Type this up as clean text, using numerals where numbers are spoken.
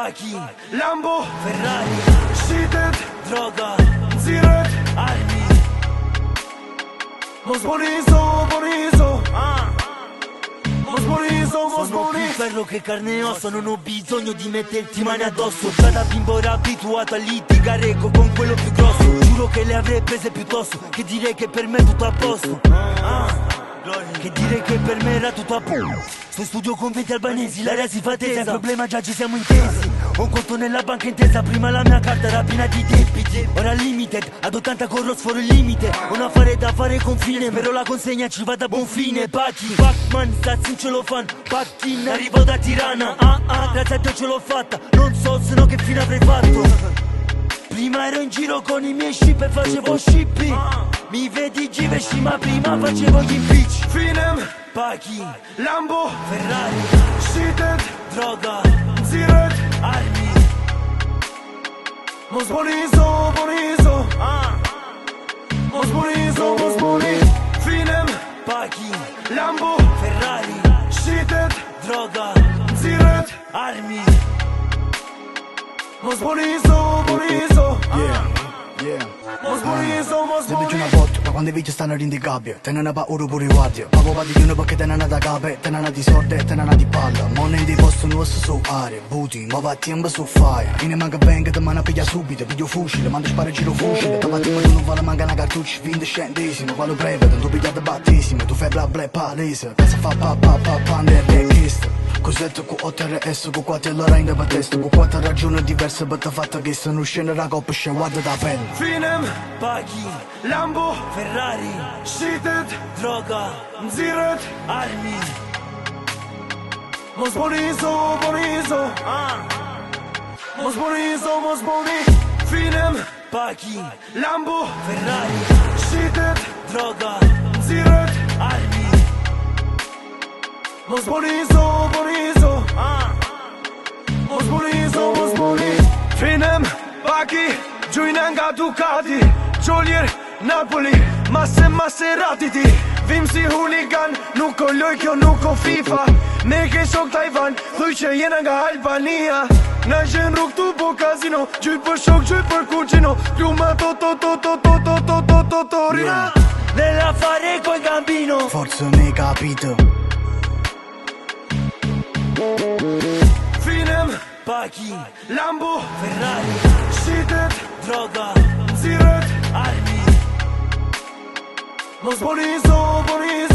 Pachi, Lambo, Ferrari, shitet, droga, ziret, armi. Mosbonizo, bonizo, Mosbonizo, Sono più Mosbonizo. ferro che carne e osso, non ho bisogno di metterti mani addosso. Già da bimbo ero abituato a litigare con quello più grosso. Giuro che le avrei prese piuttosto che dire che per me è tutto a posto. Che dire che per me era tutto a posto. Sto in studio con 20 albanesi, l'area si fa tesa. Il problema già ci siamo intesi. Ho un conto nella banca intesa, prima la mia carta era piena di debiti. Ora limited, ad 80 corro sforo il limite. Ho un affare da fare confine, però la consegna ci va da buon fine. Pachi, Pacman, Stazzin ce lo fan. Pachin, arrivo da Tirana. Grazie a Dio ce l'ho fatta. Non so se no che fine avrei fatto. Prima ero in giro con i miei ship e facevo shipping. Mi vedi Giveshi ma prima facevo gli impicci. Finem, Pachi, Lambo, Ferrari, shitet, droga, ziret, armi. Mosbonizo, bonizo, Mosbonizo, Mosbonizo. Finem, Pachi, Lambo, Ferrari, shitet, droga, ziret, armi. Mosbonizo, bonizo, Yeah. Mosbonizo, Se vedi una Mosbonizo. botta, quando i vecchi stanno in gabbia, te ne paura pure i guardia. Papo va di uno perché te ne da cape, te ne di sorte, te ne di palla. Money di posto nostro su aria, booty, ma va a tempo su fire. E ne manca venga, te manda piglia subito, piglio fucile, mando spara giro fucile. Te mattina tu non vale manca una cartuccia, 20 centesimi, quale breve, tu pigliate battesimo, tu fai bla bla palese. Pensa fa pa, nel chest. Cos'etto con 8RS, con 4 l'ora per testa, con 4 ragioni diverse per te fatta che se non scende la coppa scende guarda da pelle. Finem, Pachi, Lambo, Ferrari, shitet, droga, ziret, armi. Mosbonizo, bonizo, Mosbonizo, Mosbonizo. Finem, Pachi, Lambo, Ferrari, shitet, droga, ziret, armi. Mosbonizo, bonizo, Mosbonizo, Mosbonizo. Finem, Pachi, Gjujnanga Ducati, Gjoljer, Napoli, Maserati ti. Vim si hooligan, nuk o loj kjo nuk o FIFA. Ne ke shok Taiwan, thuj që jena nga Albania. Na gjen rrug tu po kazino, gjyj për shok, gjyj për kuqino. Pluma Torina. Nell'affare col gambino. Forse non hai capito. Finem, Pachi, Lambo, Ferrari, shitet, droga, ziret, armi. Mosbonizo, bonizo.